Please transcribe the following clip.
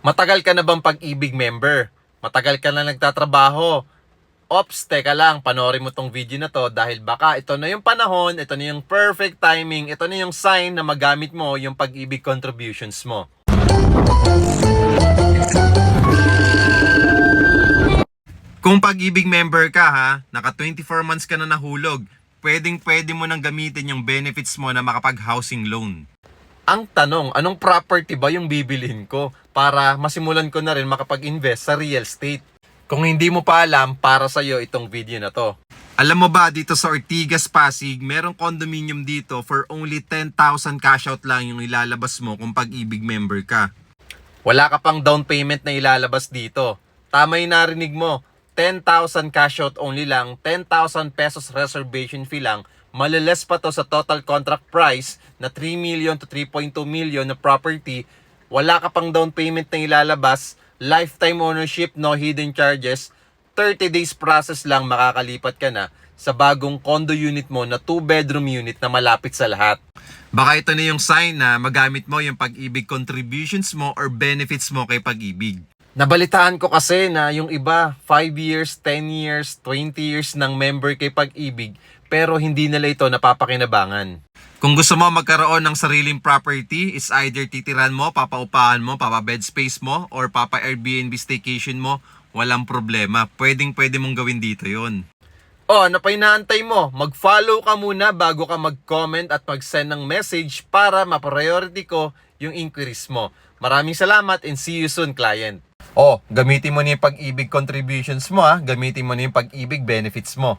Matagal ka na bang Pag-ibig member? Matagal ka na nagtatrabaho? Ops, teka lang, panoorin mo tong video na to dahil baka ito na yung panahon, ito na yung perfect timing, ito na yung sign na magamit mo yung Pag-ibig contributions mo. Kung Pag-ibig member ka ha, naka 24 months ka na nahulog, pwede mo nang gamitin yung benefits mo na makapag-housing loan. Ang tanong, anong property ba yung bibilhin ko para masimulan ko na rin makapag-invest sa real estate? Kung hindi mo pa alam, para sa'yo itong video na to. Alam mo ba, dito sa Ortigas, Pasig, merong condominium dito for only 10,000 cash out lang yung ilalabas mo kung Pag-ibig member ka. Wala ka pang down payment na ilalabas dito. Tama yung narinig mo, 10,000 cash out only lang, 10,000 pesos reservation fee lang, maliles pa to sa total contract price na 3 million to 3.2 million na property. Wala ka pang down payment na ilalabas, lifetime ownership, no hidden charges, 30 days process lang makakalipat ka na sa bagong condo unit mo na 2-bedroom unit na malapit sa lahat. Baka ito na yung sign na magamit mo yung Pag-ibig contributions mo or benefits mo kay Pag-ibig. Nabalitaan ko kasi na yung iba, 5 years, 10 years, 20 years ng member kay Pag-ibig pero hindi nila ito napapakinabangan. Kung gusto mo magkaroon ng sariling property, is either titiran mo, papaupahan mo, papa-bed space mo, or papa-Airbnb staycation mo, walang problema. Pwede mong gawin dito yon. Oh, ano pa inaantay mo? Mag-follow ka muna bago ka mag-comment at mag-send ng message para ma-priority ko yung inquiries mo. Maraming salamat and see you soon, client. Oh, gamitin mo na yung Pag-ibig contributions mo ha. Gamitin mo na yung Pag-ibig benefits mo.